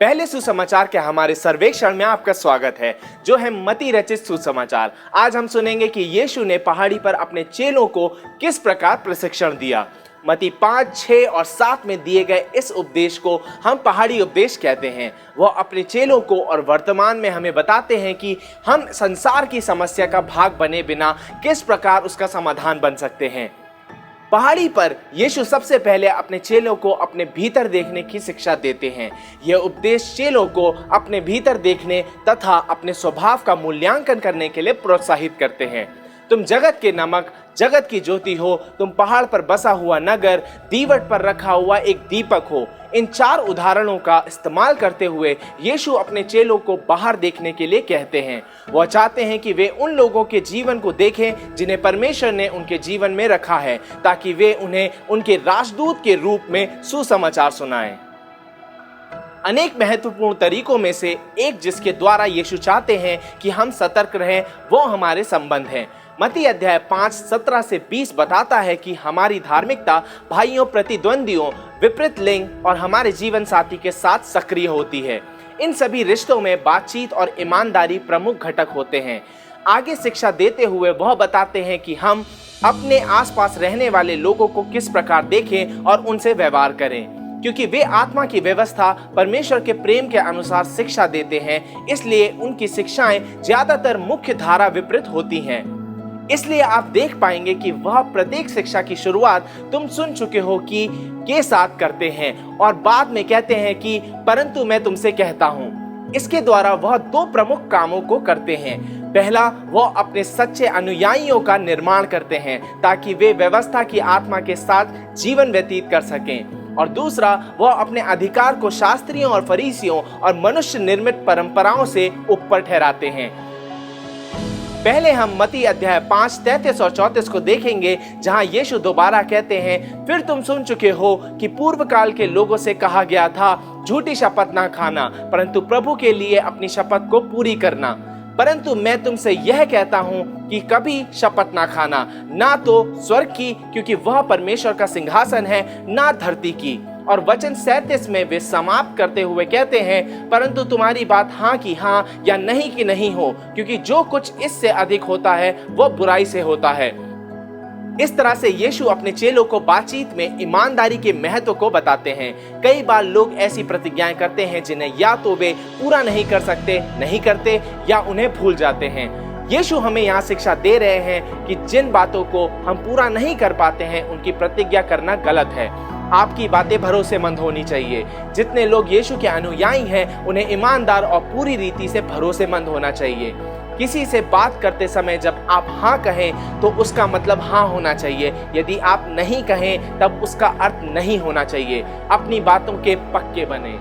पहले सुसमाचार के हमारे सर्वेक्षण में आपका स्वागत है, जो है मत्ती रचित सुसमाचार। आज हम सुनेंगे कि यीशु ने पहाड़ी पर अपने चेलों को किस प्रकार प्रशिक्षण दिया। मत्ती 5, 6 और 7 में दिए गए इस उपदेश को हम पहाड़ी उपदेश कहते हैं। वह अपने चेलों को और वर्तमान में हमें बताते हैं कि हम संसार की समस्या का भाग बने बिना किस प्रकार उसका समाधान बन सकते हैं। पहाड़ी पर यीशु सबसे पहले अपने चेलों को अपने भीतर देखने की शिक्षा देते हैं। यह उपदेश चेलों को अपने भीतर देखने तथा अपने स्वभाव का मूल्यांकन करने के लिए प्रोत्साहित करते हैं। तुम जगत के नमक, जगत की ज्योति हो। तुम पहाड़ पर बसा हुआ नगर, दीवट पर रखा हुआ एक दीपक हो। इन 4 उदाहरणों का इस्तेमाल करते हुए यीशु अपने चेलों को बाहर देखने के लिए कहते हैं। वह चाहते हैं कि वे उन लोगों के जीवन को देखें जिन्हें परमेश्वर ने उनके जीवन में रखा है, ताकि वे उन्हें उनके राजदूत के रूप में सुसमाचार सुनाएं। अनेक महत्वपूर्ण तरीकों में से एक जिसके द्वारा यीशु चाहते हैं कि हम सतर्क रहें, वो हमारे संबंध हैं। मत्ती अध्याय 5, 17 से 20 बताता है कि हमारी धार्मिकता भाइयों, प्रतिद्वंदियों, विपरीत लिंग और हमारे जीवन साथी के साथ सक्रिय होती है। इन सभी रिश्तों में बातचीत और ईमानदारी प्रमुख घटक होते हैं। आगे शिक्षा देते हुए वह बताते हैं कि हम अपने आसपास रहने वाले लोगों को किस प्रकार देखें और उनसे व्यवहार करें, क्योंकि वे आत्मा की व्यवस्था परमेश्वर के प्रेम के अनुसार शिक्षा देते हैं। इसलिए उनकी शिक्षाएं ज्यादातर मुख्य धारा विपरीत होती हैं। इसलिए आप देख पाएंगे कि वह प्रत्येक शिक्षा की शुरुआत तुम सुन चुके हो कि के साथ करते हैं और बाद में कहते हैं कि परंतु मैं तुमसे कहता हूं। इसके द्वारा वह 2 प्रमुख कामों को करते हैं। पहला, वह अपने सच्चे अनुयायियों का निर्माण करते हैं ताकि वे व्यवस्था की आत्मा के साथ जीवन व्यतीत कर सकें, और दूसरा, वह अपने अधिकार को शास्त्रियों और फरीसियों और मनुष्य निर्मित परंपराओं से ऊपर ठहराते हैं। पहले हम मत्ती अध्याय 5, 33 और 34 को देखेंगे, जहां यीशु दोबारा कहते हैं, फिर तुम सुन चुके हो कि पूर्व काल के लोगों से कहा गया था, झूठी शपथ ना खाना, परंतु प्रभु के लिए अपनी शपथ को पूरी करना। परंतु मैं तुमसे यह कहता हूं कि कभी शपथ ना खाना, ना तो स्वर्ग की, क्योंकि वह परमेश्वर का सिंहासन है, ना धरती की। और वचन 37 में वे समाप्त करते हुए कहते हैं, परंतु तुम्हारी बात हाँ की हाँ या नहीं की नहीं हो, क्योंकि जो कुछ इससे अधिक होता है वह बुराई से होता है। इस तरह से यीशु अपने चेलों को बातचीत में ईमानदारी के महत्व को बताते हैं। कई बार लोग ऐसी प्रतिज्ञाएं करते हैं जिन्हें या तो वे पूरा नहीं कर सकते, नहीं करते, या उन्हें भूल जाते हैं। यीशु हमें यहाँ शिक्षा दे रहे हैं कि जिन बातों को हम पूरा नहीं कर पाते हैं उनकी प्रतिज्ञा करना गलत है। आपकी बातें भरोसेमंद होनी चाहिए। जितने लोग यीशु के अनुयायी हैं उन्हें ईमानदार और पूरी रीति से भरोसेमंद होना चाहिए। किसी से बात करते समय जब आप हाँ कहें तो उसका मतलब हाँ होना चाहिए। यदि आप नहीं कहें तब उसका अर्थ नहीं होना चाहिए। अपनी बातों के पक्के बने।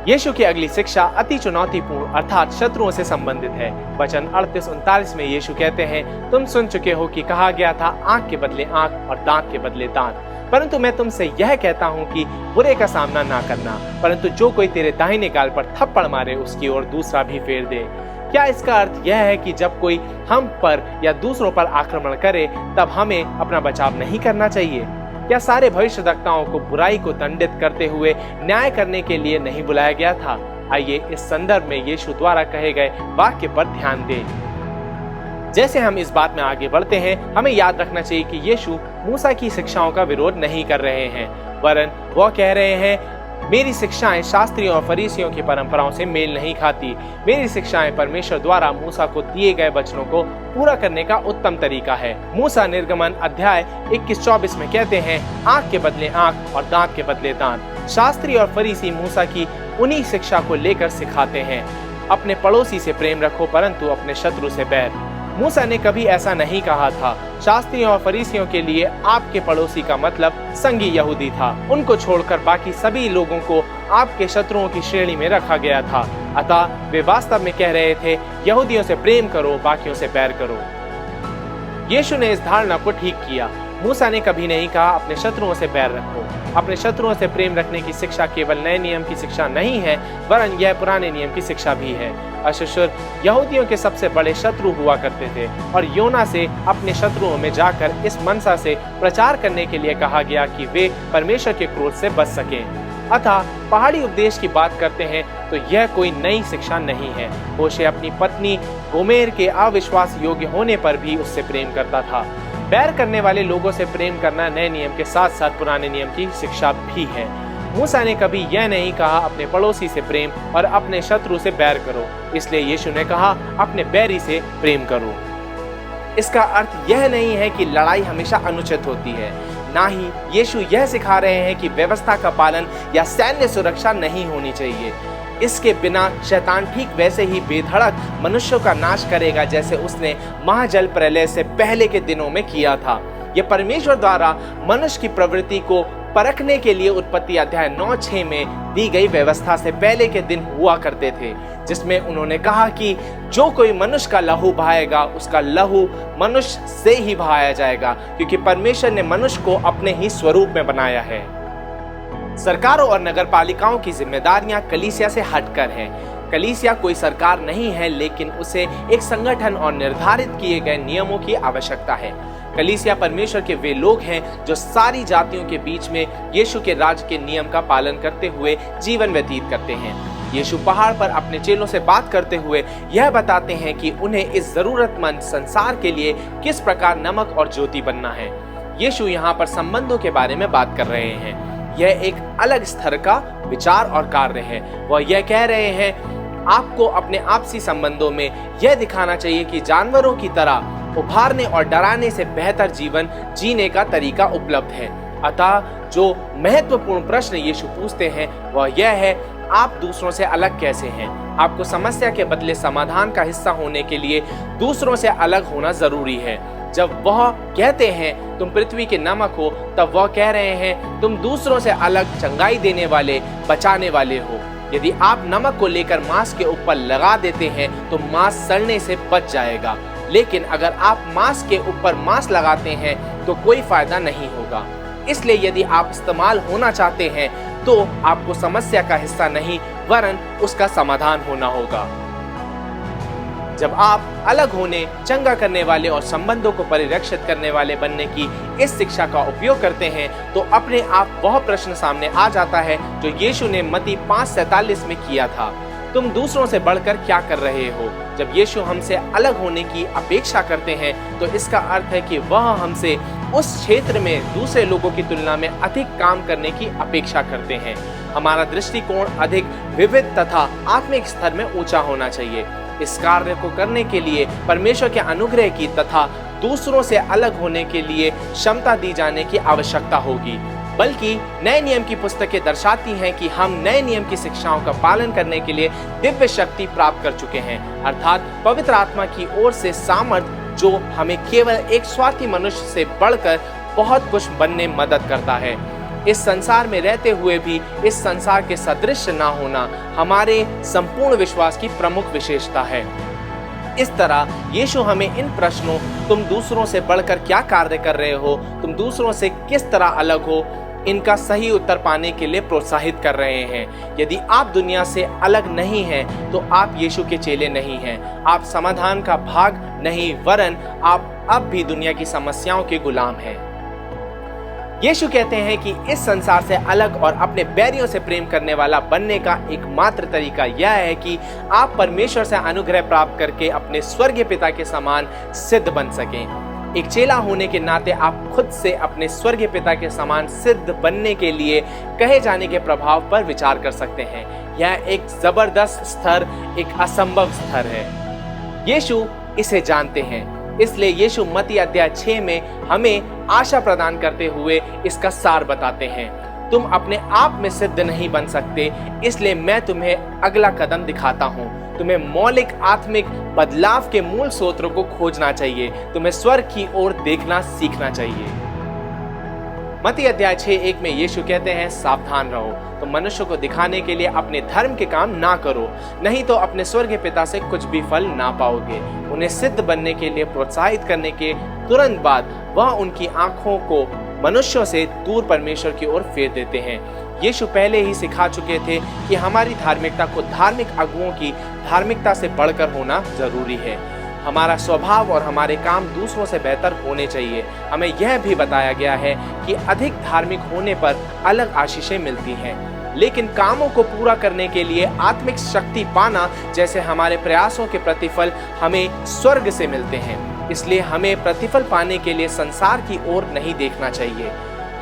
यीशु की अगली शिक्षा अति चुनौतीपूर्ण अर्थात शत्रुओं से संबंधित है। वचन 38-39 में यीशु कहते हैं, तुम सुन चुके हो कि कहा गया था, आंख के बदले आंख और दांत के बदले दांत, परंतु मैं तुमसे यह कहता हूँ कि बुरे का सामना ना करना, परंतु जो कोई तेरे दाहिने गाल पर थप्पड़ मारे उसकी ओर दूसरा भी फेर दे। क्या इसका अर्थ यह है कि जब कोई हम पर या दूसरों पर आक्रमण करे तब हमें अपना बचाव नहीं करना चाहिए? क्या सारे भविष्यवक्ताओं को बुराई को दंडित करते हुए न्याय करने के लिए नहीं बुलाया गया था? आइए इस संदर्भ में यीशु द्वारा कहे गए वाक्य पर ध्यान दें। जैसे हम इस बात में आगे बढ़ते हैं, हमें याद रखना चाहिए कि यीशु मूसा की शिक्षाओं का विरोध नहीं कर रहे हैं, वरन वह कह रहे हैं, मेरी शिक्षाएं शास्त्रियों और फरीसियों की परंपराओं से मेल नहीं खाती। मेरी शिक्षाएं परमेश्वर द्वारा मूसा को दिए गए वचनों को पूरा करने का उत्तम तरीका है। मूसा निर्गमन अध्याय 21-24 में कहते हैं, आंख के बदले आंख और दांत के बदले दांत। शास्त्री और फरीसी मूसा की उन्हीं शिक्षा को लेकर सिखाते हैं, अपने पड़ोसी से प्रेम रखो परंतु अपने शत्रु से बैर। मूसा ने कभी ऐसा नहीं कहा था। शास्त्रियों और फरीसियों के लिए आपके पड़ोसी का मतलब संगी यहूदी था। उनको छोड़कर बाकी सभी लोगों को आपके शत्रुओं की श्रेणी में रखा गया था। अतः वे वास्तव में कह रहे थे, यहूदियों से प्रेम करो, बाकियों से बैर करो। यीशु ने इस धारणा को ठीक किया। मूसा ने कभी नहीं कहा अपने शत्रुओं से बैर रखो। अपने शत्रुओं से प्रेम रखने की शिक्षा केवल नए नियम की शिक्षा नहीं है, वरन यह पुराने नियम की शिक्षा भी है। अश्शूर यहूदियों के सबसे बड़े शत्रु हुआ करते थे और योना से अपने शत्रुओं में जाकर इस मनसा से प्रचार करने के लिए कहा गया कि वे परमेश्वर के क्रोध से बच सकें। अतः पहाड़ी उपदेश की बात करते हैं तो यह कोई नई शिक्षा नहीं है। होशे अपनी पत्नी गोमेर के अविश्वास योग्य होने पर भी उससे प्रेम करता था। बैर करने वाले लोगों से प्रेम करना नए नियम के साथ साथ पुराने नियम की शिक्षा भी है। मूसा ने कभी यह नहीं कहा अपने पड़ोसी से प्रेम और अपने शत्रु से बैर करो, इसलिए यीशु ने कहा अपने बैरी से प्रेम करो। इसका अर्थ यह नहीं है कि लड़ाई हमेशा अनुचित होती है, ना ही यीशु यह सिखा रहे हैं कि व्यवस्था का पालन या सैन्य सुरक्षा नहीं होनी चाहिए। इसके बिना शैतान ठीक वैसे ही बेधड़क मनुष्यों का नाश करेगा जैसे उसने महाजल प्रलय से पहले के दिनों में किया था। यह परमेश्वर द्वारा मनुष्य की प्रवृत्ति को परखने के लिए उत्पत्ति अध्याय 9:6 में दी गई व्यवस्था से पहले के दिन हुआ करते थे, जिसमें उन्होंने कहा कि जो कोई मनुष्य का लहू बहाएगा उसका लहू मनुष्य से ही बहाया जाएगा, क्योंकि परमेश्वर ने मनुष्य को अपने ही स्वरूप में बनाया है। सरकारों और नगरपालिकाओं की जिम्मेदारियां कलीसिया से हटकर हैं। कलीसिया कोई सरकार नहीं है, लेकिन उसे एक संगठन और निर्धारित किए गए नियमों की आवश्यकता है। कलीसिया परमेश्वर के वे लोग हैं जो सारी जातियों के बीच में यीशु के राज्य के नियम का पालन करते हुए जीवन व्यतीत करते हैं। यीशु पहाड़ पर अपने चेलों से बात करते हुए यह बताते हैं कि उन्हें इस जरूरतमंद संसार के लिए किस प्रकार नमक और ज्योति बनना है। यीशु यहाँ पर संबंधों के बारे में बात कर रहे हैं। यह एक अलग स्तर का विचार और कार्य है। वह यह कह रहे हैं आपको अपने आपसी संबंधों में यह दिखाना चाहिए कि जानवरों की तरह उभारने और डराने से बेहतर जीवन जीने का तरीका उपलब्ध है। अतः जो महत्वपूर्ण प्रश्न यीशु पूछते हैं वह यह है, आप दूसरों से अलग कैसे हैं? आपको समस्या के बदले समाधान का हिस्सा होने के लिए दूसरों से अलग होना जरूरी है। जब वह कहते हैं तुम पृथ्वी के नमक हो, तब वह कह रहे हैं तुम दूसरों से अलग चंगाई देने वाले, बचाने वाले हो। यदि आप नमक को लेकर मांस के ऊपर लगा देते हैं तो मांस सड़ने से बच जाएगा, लेकिन अगर आप मांस के ऊपर मांस लगाते हैं तो कोई फायदा नहीं होगा। इसलिए यदि आप इस्तेमाल होना चाहते हैं तो आपको समस्या का हिस्सा नहीं वरन उसका समाधान होना होगा। जब आप अलग होने, चंगा करने वाले और संबंधों को परिरक्षित करने वाले बनने की इस शिक्षा का उपयोग करते हैं तो अपने आप वह प्रश्न सामने आ जाता है जो यीशु ने मत्ती 5:47 में किया था, तुम दूसरों से बढ़कर क्या कर रहे हो? जब यीशु हमसे अलग होने की अपेक्षा करते हैं तो इसका अर्थ है कि वह हमसे उस क्षेत्र में दूसरे लोगों की तुलना में अधिक काम करने की अपेक्षा करते हैं। हमारा दृष्टिकोण अधिक विविध तथा आत्मिक स्तर में ऊंचा होना चाहिए। इस कार्य को करने के लिए परमेश्वर के अनुग्रह की तथा दूसरों से अलग होने के लिए क्षमता दी जाने की आवश्यकता होगी। बल्कि नए नियम की पुस्तकें दर्शाती हैं कि हम नए नियम की शिक्षाओं का पालन करने के लिए दिव्य शक्ति प्राप्त कर चुके हैं, अर्थात पवित्र आत्मा की ओर से सामर्थ्य जो हमें केवल एक स्वार्थी मनुष्य से बढ़कर बहुत कुछ बनने में मदद करता है। इस संसार में रहते हुए भी इस संसार के सदृश ना होना हमारे संपूर्ण विश्वास की प्रमुख विशेषता है। इस तरह यीशु हमें इन प्रश्नों, तुम दूसरों से बढ़कर क्या कार्य कर रहे हो, तुम दूसरों से किस तरह अलग हो, इनका सही उत्तर पाने के लिए प्रोत्साहित कर रहे हैं। यदि आप दुनिया से अलग नहीं हैं तो आप यीशु के चेले नहीं हैं। आप समाधान का भाग नहीं वरन आप अब भी दुनिया की समस्याओं के गुलाम हैं। यीशु कहते हैं कि इस संसार से अलग और अपने बैरियों से प्रेम करने वाला बनने का एकमात्र तरीका यह है कि आप परमेश्वर से अनुग्रह प्राप्त करके अपने स्वर्गीय पिता के समान सिद्ध बन सकें। एक चेला होने के नाते आप खुद से अपने स्वर्गीय पिता के समान सिद्ध बनने के लिए कहे जाने के प्रभाव पर विचार कर सकते हैं। यह एक जबरदस्त स्तर, एक असंभव स्तर है। यीशु इसे जानते हैं, इसलिए यीशु मत्ती अध्याय 6 में हमें आशा प्रदान करते हुए इसका सार बताते हैं। तुम अपने आप में सिद्ध नहीं बन सकते, इसलिए मैं तुम्हें अगला कदम दिखाता हूँ। तुम्हें मौलिक आत्मिक बदलाव के मूल स्रोतों को खोजना चाहिए। तुम्हें स्वर्ग की ओर देखना सीखना चाहिए। मत्ती अध्याय 6:1 में यीशु कहते हैं, सावधान रहो, तुम मनुष्य को दिखाने के लिए अपने धर्म के काम ना करो, नहीं तो अपने स्वर्गीय पिता से कुछ भी फल ना पाओगे। उन्हें सिद्ध बनने के लिए प्रोत्साहित करने के तुरंत बाद वह उनकी आंखों को मनुष्यों से दूर परमेश्वर की ओर फेर देते हैं। यीशु पहले ही सिखा चुके थे कि हमारी धार्मिकता को धार्मिक अगुओं की धार्मिकता से बढ़कर होना जरूरी है। हमारा स्वभाव और हमारे काम दूसरों से बेहतर होने चाहिए। हमें यह भी बताया गया है कि अधिक धार्मिक होने पर अलग आशीषें मिलती हैं। लेकिन कामों को पूरा करने के लिए आत्मिक शक्ति पाना जैसे हमारे प्रयासों के प्रतिफल हमें स्वर्ग से मिलते हैं। इसलिए हमें प्रतिफल पाने के लिए संसार की ओर नहीं देखना चाहिए।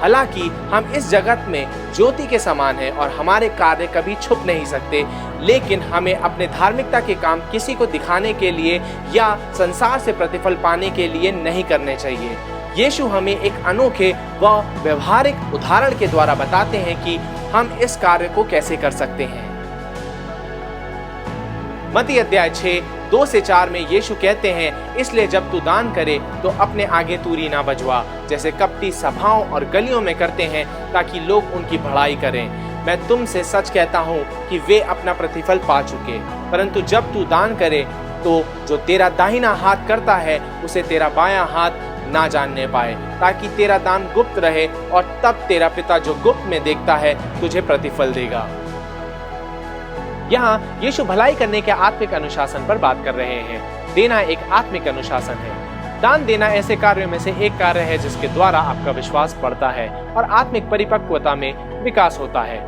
हालांकि हम इस जगत में ज्योति के समान हैं और हमारे कार्य कभी छुप नहीं सकते, लेकिन हमें अपने धार्मिकता के काम किसी को दिखाने के लिए या संसार से प्रतिफल पाने के लिए नहीं करने चाहिए। यीशु हमें एक अनोखे व व्यवहारिक उदाहरण के द्वारा बताते हैं कि हम इस कार्य को कैसे कर सकते हैं। मत्ती अध्याय 6:2-4 में यीशु कहते हैं, इसलिए जब तू दान करे तो अपने आगे तूरी ना बजवा, जैसे कपटी सभाओं और गलियों में करते हैं, ताकि लोग उनकी बढ़ाई करें। मैं तुमसे सच कहता हूँ कि वे अपना प्रतिफल पा चुके। परंतु जब तू दान करे तो जो तेरा दाहिना हाथ करता है उसे तेरा बायां हाथ ना जानने पाए, ताकि तेरा दान गुप्त रहे, और तब तेरा पिता जो गुप्त में देखता है तुझे प्रतिफल देगा। यहाँ यीशु भलाई करने के आत्मिक अनुशासन पर बात कर रहे हैं। देना एक आत्मिक अनुशासन है। दान देना ऐसे कार्यों में से एक कार्य है जिसके द्वारा आपका विश्वास बढ़ता है और आत्मिक परिपक्वता में विकास होता है।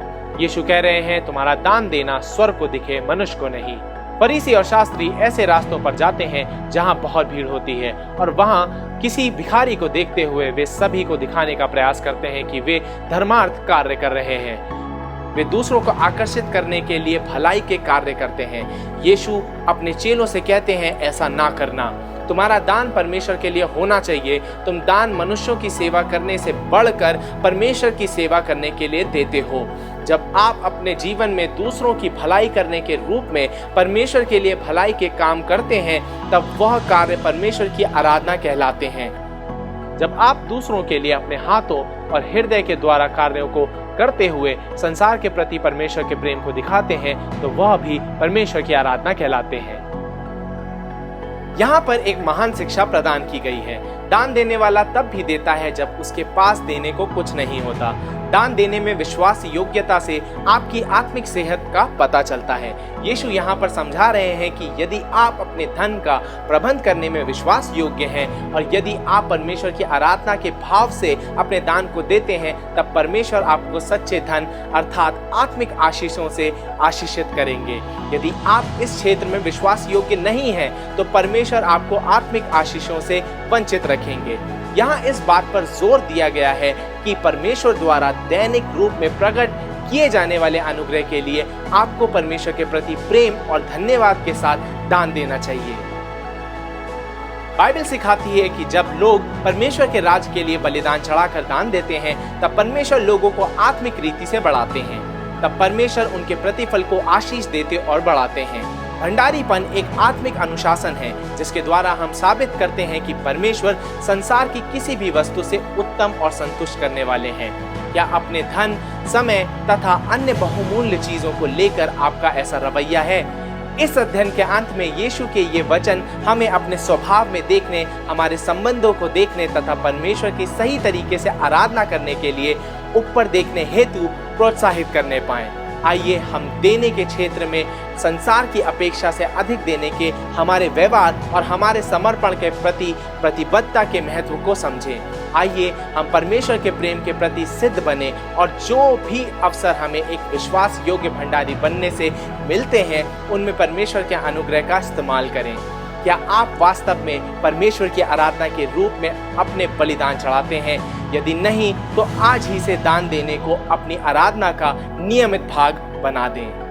यीशु कह रहे हैं, तुम्हारा दान देना स्वर्ग को दिखे, मनुष्य को नहीं। फरीसी और शास्त्री ऐसे रास्तों पर जाते हैं जहां बहुत भीड़ होती है, और वहां किसी भिखारी को देखते हुए वे सभी को दिखाने का प्रयास करते हैं कि वे धर्मार्थ कार्य कर रहे हैं। वे दूसरों को आकर्षित करने के लिए भलाई के कार्य करते हैं। यीशु अपने चेलों से कहते हैं, ऐसा ना करना। तुम्हारा दान परमेश्वर के लिए होना चाहिए। तुम दान मनुष्यों की सेवा करने से बढ़कर परमेश्वर की सेवा करने के लिए देते हो। जब आप अपने जीवन में दूसरों की भलाई करने के रूप में परमेश्वर के लिए भलाई के काम करते हैं, तब वह कार्य परमेश्वर की आराधना कहलाते हैं। जब आप दूसरों के लिए अपने हाथों और हृदय के द्वारा कार्यों को करते हुए संसार के प्रति परमेश्वर के प्रेम को दिखाते हैं, तो वह भी परमेश्वर की आराधना कहलाते हैं। यहाँ पर एक महान शिक्षा प्रदान की गई है। दान देने वाला तब भी देता है जब उसके पास देने को कुछ नहीं होता। दान देने में विश्वास योग्यता से आपकी आत्मिक सेहत का पता चलता है। यीशु यहाँ पर समझा रहे हैं कि यदि आप अपने धन का प्रबंध करने में विश्वास योग्य हैं और यदि आप परमेश्वर की आराधना के भाव से अपने दान को देते हैं, तब परमेश्वर आपको सच्चे धन अर्थात आत्मिक आशीषों से आशीषित करेंगे। यदि आप इस क्षेत्र में विश्वास योग्य नहीं हैं, तो परमेश्वर आपको आत्मिक आशीषों से वंचित रखेंगे। यहाँ इस बात पर जोर दिया गया है कि परमेश्वर द्वारा दैनिक रूप में प्रकट किए जाने वाले अनुग्रह के लिए आपको परमेश्वर के प्रति प्रेम और धन्यवाद के साथ दान देना चाहिए। बाइबल सिखाती है कि जब लोग परमेश्वर के राज के लिए बलिदान चढ़ाकर दान देते हैं, तब परमेश्वर लोगों को आत्मिक रीति से बढ़ाते हैं। तब परमेश्वर उनके प्रतिफल को आशीष देते और बढ़ाते हैं। भंडारीपन एक आत्मिक अनुशासन है जिसके द्वारा हम साबित करते हैं कि परमेश्वर संसार की किसी भी वस्तु से उत्तम और संतुष्ट करने वाले हैं। क्या अपने धन, समय तथा अन्य बहुमूल्य चीजों को लेकर आपका ऐसा रवैया है? इस अध्ययन के अंत में यीशु के ये वचन हमें अपने स्वभाव में देखने, हमारे संबंधों को देखने तथा परमेश्वर की सही तरीके से आराधना करने के लिए ऊपर देखने हेतु प्रोत्साहित करने पाएं। आइए हम देने के क्षेत्र में संसार की अपेक्षा से अधिक देने के हमारे व्यवहार और हमारे समर्पण के प्रति प्रतिबद्धता के महत्व को समझें। आइए हम परमेश्वर के प्रेम के प्रति सिद्ध बने और जो भी अवसर हमें एक विश्वास योग्य भंडारी बनने से मिलते हैं, उनमें परमेश्वर के अनुग्रह का इस्तेमाल करें। क्या आप वास्तव में परमेश्वर की आराधना के रूप में अपने बलिदान चढ़ाते हैं? यदि नहीं, तो आज ही से दान देने को अपनी आराधना का नियमित भाग बना दें।